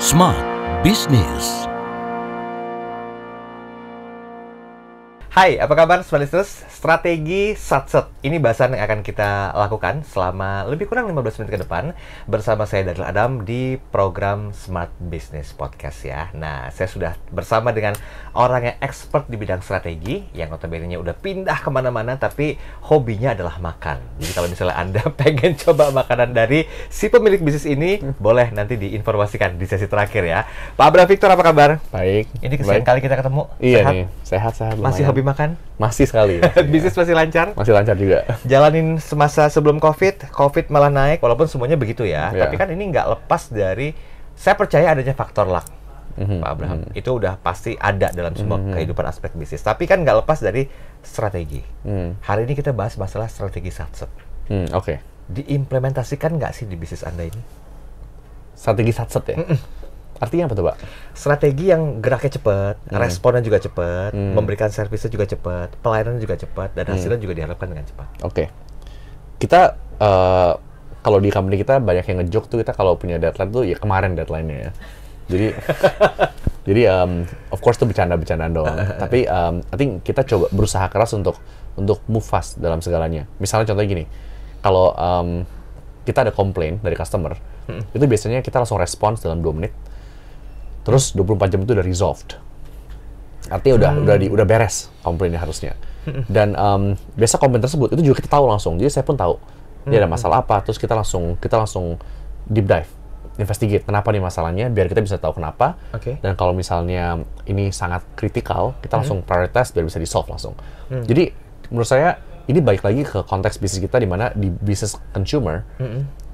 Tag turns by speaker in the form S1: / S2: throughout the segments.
S1: Smart Business.
S2: Hai, apa kabar Smart Listeners? Strategi satset. Ini bahasan yang akan kita lakukan selama lebih kurang 15 menit ke depan bersama saya Daryl Adam di program Smart Business Podcast ya. Nah, saya sudah bersama dengan orang yang expert di bidang strategi yang notabene-nya udah pindah kemana-mana tapi hobinya adalah makan. Jadi kalau misalnya Anda pengen coba makanan dari si pemilik bisnis ini, boleh nanti diinformasikan di sesi terakhir ya. Pak Abraham Victor, apa kabar?
S3: Baik.
S2: Ini kesekian kali kita ketemu.
S3: Iya
S2: Sehat?
S3: nih, sehat-sehat.
S2: Masih hobi makan?
S3: Masih sekali.
S2: Bisnis masih lancar?
S3: Masih lancar juga.
S2: Jalanin semasa sebelum COVID malah naik, walaupun semuanya begitu ya.
S3: Yeah.
S2: Tapi kan ini nggak lepas dari, saya percaya adanya faktor luck, Pak Abraham. Itu udah pasti ada dalam semua kehidupan aspek bisnis. Tapi kan nggak lepas dari strategi. Hari ini kita bahas masalah strategi satset.
S3: Oke.
S2: Diimplementasikan nggak sih di bisnis Anda ini?
S3: Strategi satset ya? Artinya apa tuh, Pak?
S2: Strategi yang geraknya cepat, responnya juga cepat, memberikan servisnya juga cepat, pelayanannya juga cepat, dan hasilnya juga diharapkan dengan cepat.
S3: Oke. Kita, kalau di company kita banyak yang nge-joke tuh, kita kalau punya deadline tuh, ya kemarin deadline-nya ya. Jadi, of course tuh bercanda-bercandaan doang. Tapi, I think kita coba berusaha keras untuk move fast dalam segalanya. Misalnya contohnya gini, kalau kita ada komplain dari customer, itu biasanya kita langsung respons dalam 2 menit. Terus 24 jam itu udah resolved. Artinya udah beres komplainnya harusnya. Dan biasa komplain tersebut itu juga kita tahu langsung. Jadi saya pun tahu dia ada masalah apa. Terus kita langsung deep dive, investigate kenapa nih masalahnya, biar kita bisa tahu kenapa. Dan kalau misalnya ini sangat kritikal, kita langsung prioritize biar bisa di solve langsung. Jadi menurut saya ini balik lagi ke konteks bisnis kita, di mana di bisnis consumer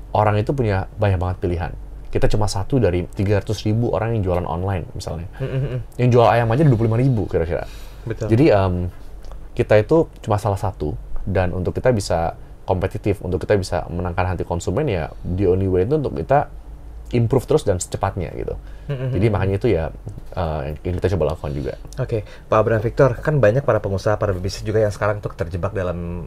S3: orang itu punya banyak banget pilihan. Kita cuma satu dari 300.000 orang yang jualan online misalnya. Yang jual ayam aja 25.000 kira-kira.
S2: Betul.
S3: Jadi kita itu cuma salah satu, dan untuk kita bisa kompetitif, untuk kita bisa menangkan hati konsumen, ya the only way itu untuk kita improve terus dan secepatnya gitu. Jadi makanya itu ya yang kita coba lakukan juga.
S2: Oke, Pak Abraham Victor, kan banyak para pengusaha, para bisnis juga yang sekarang tuh terjebak dalam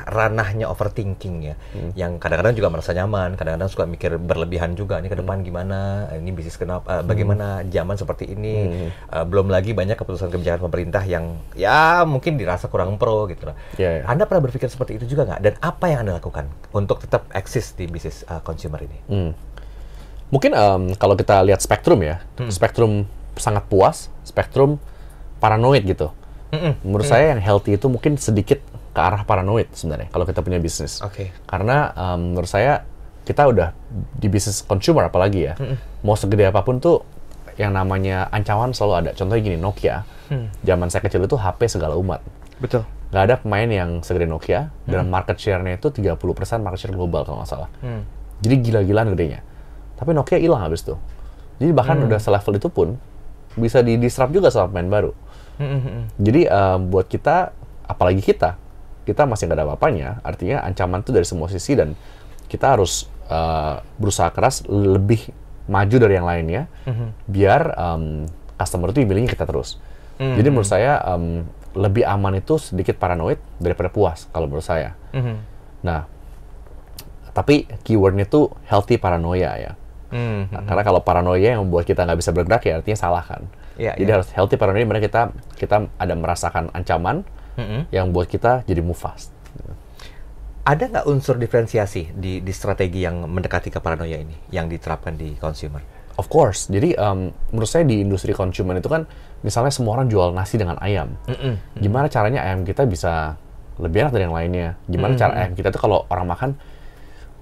S2: ranahnya overthinking ya. Yang kadang-kadang juga merasa nyaman, kadang-kadang suka mikir berlebihan juga. Ini ke depan gimana? Ini bisnis kenapa? Bagaimana zaman seperti ini? Belum lagi banyak keputusan kebijakan pemerintah yang ya mungkin dirasa kurang pro gitu lah. Anda pernah berpikir seperti itu juga nggak? Dan apa yang Anda lakukan untuk tetap eksis di bisnis consumer ini?
S3: Mungkin kalau kita lihat spektrum ya, spektrum sangat puas, spektrum paranoid gitu. Menurut saya yang healthy itu mungkin sedikit ke arah paranoid sebenarnya kalau kita punya bisnis. Karena menurut saya kita udah di bisnis consumer apalagi ya, mau segede apapun tuh yang namanya ancaman selalu ada. Contohnya gini, Nokia. Zaman saya kecil itu HP segala umat.
S2: Betul.
S3: Nggak ada pemain yang segede Nokia, dan market share-nya itu 30% market share global kalau nggak salah. Jadi gila-gilaan gedenya. Tapi Nokia hilang habis itu. Jadi bahkan udah selevel itu pun bisa di-disrupt juga sama pemain baru. Jadi buat kita, apalagi kita masih nggak ada apa-apanya. Artinya ancaman itu dari semua sisi, dan kita harus berusaha keras lebih maju dari yang lainnya, biar customer itu milihnya kita terus. Jadi menurut saya lebih aman itu sedikit paranoid daripada puas kalau menurut saya. Nah, tapi keywordnya tuh healthy paranoia ya. Karena kalau paranoia yang membuat kita nggak bisa bergerak, ya artinya salah kan. Jadi harus healthy paranoia, dimana kita ada merasakan ancaman yang buat kita jadi move fast.
S2: Ada nggak unsur diferensiasi di strategi yang mendekati ke paranoia ini yang diterapkan di consumer?
S3: Of course. Jadi menurut saya di industri consumer itu kan, misalnya semua orang jual nasi dengan ayam. Gimana caranya ayam kita bisa lebih enak dari yang lainnya? Gimana cara ayam kita tuh kalau orang makan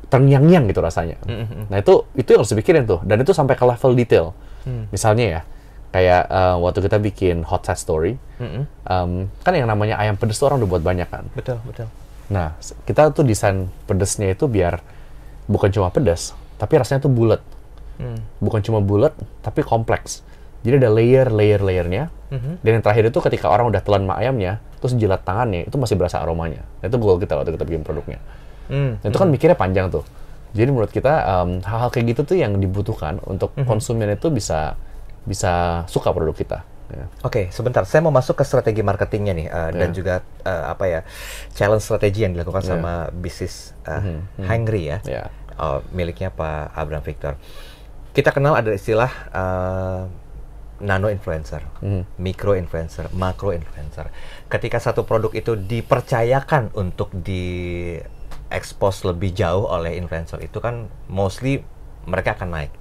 S3: terngiang-ngiang gitu rasanya. Nah itu yang harus dipikirin tuh, dan itu sampai ke level detail. Misalnya ya, kayak waktu kita bikin hot set story, kan yang namanya ayam pedes tuh orang udah buat banyak kan.
S2: Betul.
S3: Nah kita tuh desain pedesnya itu biar bukan cuma pedes, tapi rasanya tuh bulat. Bukan cuma bulat, tapi kompleks. Jadi ada layernya. Dan yang terakhir itu ketika orang udah telan ayamnya, terus jilat tangannya, itu masih berasa aromanya. Nah, itu goal kita waktu kita bikin produknya. Itu kan mikirnya panjang tuh. Jadi menurut kita hal-hal kayak gitu tuh yang dibutuhkan untuk konsumen itu bisa suka produk kita.
S2: Oke, sebentar. Saya mau masuk ke strategi marketingnya nih, dan juga challenge strategi yang dilakukan sama bisnis Hungry ya, miliknya Pak Abraham Victor. Kita kenal ada istilah nano influencer, micro influencer, makro influencer. Ketika satu produk itu dipercayakan untuk di-expose lebih jauh oleh influencer, itu kan mostly mereka akan naik.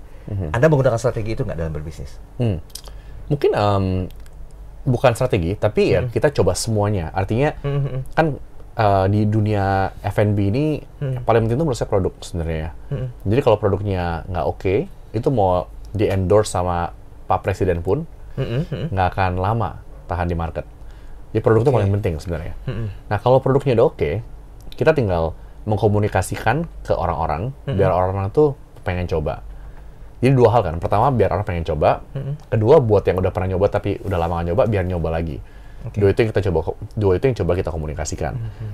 S2: Anda menggunakan strategi itu nggak dalam berbisnis?
S3: Mungkin bukan strategi, tapi ya kita coba semuanya. Artinya kan di dunia F&B ini paling penting itu menurut saya produk sebenarnya. Jadi kalau produknya nggak oke, itu mau di-endorse sama Pak Presiden pun nggak akan lama tahan di market. Jadi produk itu paling penting sebenarnya. Nah kalau produknya udah oke, kita tinggal mengkomunikasikan ke orang-orang biar orang-orang tuh pengen coba. Jadi dua hal kan. Pertama biar orang pengen coba. Kedua buat yang udah pernah nyoba tapi udah lama nggak nyoba biar nyoba lagi. Dua itu yang coba kita komunikasikan.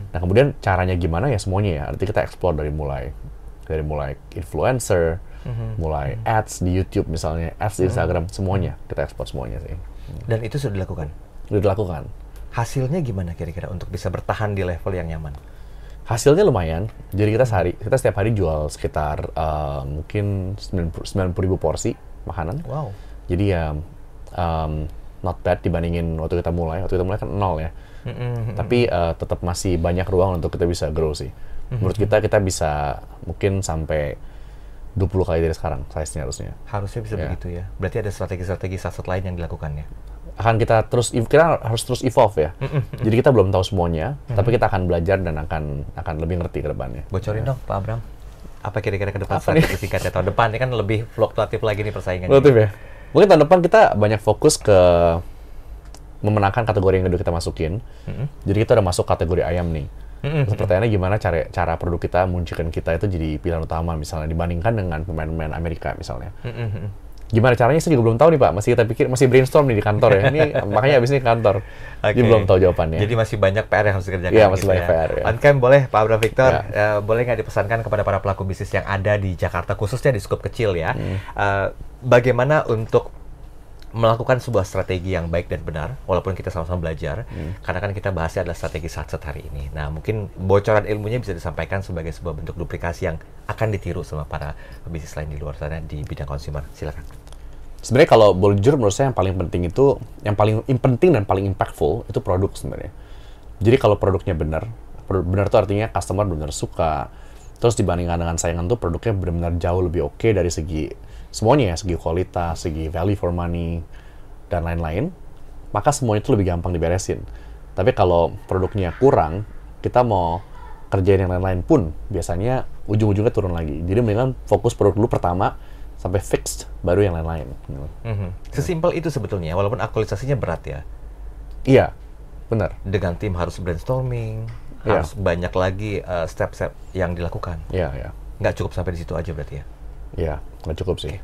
S3: Nah kemudian caranya gimana ya semuanya ya. Artinya kita explore dari mulai influencer, mulai ads di YouTube misalnya, ads di Instagram, semuanya kita explore semuanya sih.
S2: Dan itu sudah dilakukan?
S3: Sudah dilakukan.
S2: Hasilnya gimana kira-kira untuk bisa bertahan di level yang nyaman?
S3: Hasilnya lumayan. Jadi kita setiap hari jual sekitar mungkin 90.000 porsi makanan.
S2: Wow.
S3: Jadi ya not bad dibandingin waktu kita mulai. Waktu kita mulai kan 0 ya. Tapi tetap masih banyak ruang untuk kita bisa grow sih. Menurut kita bisa mungkin sampai 20 kali dari sekarang size-nya harusnya.
S2: Harusnya bisa begitu ya. Berarti ada strategi-strategi satset lain yang dilakukan ya?
S3: Kita harus terus evolve ya. Jadi kita belum tahu semuanya, tapi kita akan belajar dan akan lebih ngerti ke depannya.
S2: Bocorin dong Pak Abram. Apa kira-kira ke depan strategi singkatnya tahun depan? Ini kan lebih fluktuatif lagi nih persaingannya.
S3: Fluktuatif ya. Mungkin tahun depan kita banyak fokus ke memenangkan kategori yang kedua kita masukin. Jadi kita udah masuk kategori ayam nih. Pertanyaannya gimana cara produk kita munculkan kita itu jadi pilihan utama misalnya dibandingkan dengan pemain-pemain Amerika misalnya. Gimana caranya sih juga belum tahu nih Pak. Masih brainstorm nih di kantor ya. Ini makanya abis ini kantor. Jadi belum tahu jawabannya.
S2: Jadi masih banyak PR yang harus dikerjakan.
S3: Iya, masih banyak PR. Ya.
S2: On cam boleh Pak Abram Victor, boleh nggak dipesankan kepada para pelaku bisnis yang ada di Jakarta, khususnya di skop kecil ya, bagaimana untuk melakukan sebuah strategi yang baik dan benar, walaupun kita sama-sama belajar, karena kan kita bahasnya adalah strategi satset hari ini. Nah, mungkin bocoran ilmunya bisa disampaikan sebagai sebuah bentuk duplikasi yang akan ditiru sama para bisnis lain di luar sana di bidang consumer. Silakan.
S3: Sebenarnya kalau boleh jujur menurut saya yang paling penting itu, yang paling penting dan paling impactful itu produk sebenarnya. Jadi kalau produknya benar itu artinya customer benar suka, terus dibandingkan dengan saingan tuh produknya benar-benar jauh lebih oke dari segi semuanya ya, segi kualitas, segi value for money, dan lain-lain, maka semuanya itu lebih gampang diberesin. Tapi kalau produknya kurang, kita mau kerjain yang lain-lain pun, biasanya ujung-ujungnya turun lagi. Jadi mendingan fokus produk dulu pertama, sampai fixed, baru yang lain-lain.
S2: Sesimpel itu sebetulnya, walaupun aktualisasinya berat ya.
S3: Iya, benar.
S2: Dengan tim harus brainstorming, harus banyak lagi step-step yang dilakukan.
S3: Iya.
S2: Nggak cukup sampai di situ aja berarti ya?
S3: Iya, nggak cukup sih.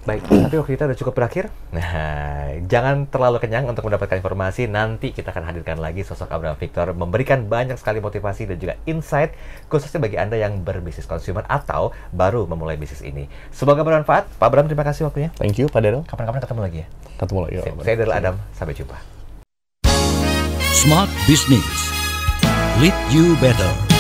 S2: Baik, tapi waktu kita udah cukup berakhir. Nah, jangan terlalu kenyang untuk mendapatkan informasi. Nanti kita akan hadirkan lagi sosok Abram Victor memberikan banyak sekali motivasi dan juga insight khususnya bagi Anda yang berbisnis consumer atau baru memulai bisnis ini. Semoga bermanfaat. Pak Abram, terima kasih waktunya.
S3: Thank you, Pak Daryl.
S2: Kapan-kapan ketemu lagi ya?
S3: Ketemu lagi.
S2: Saya Daryl Adam. Sampai jumpa.
S1: Smart Business. Lead you better.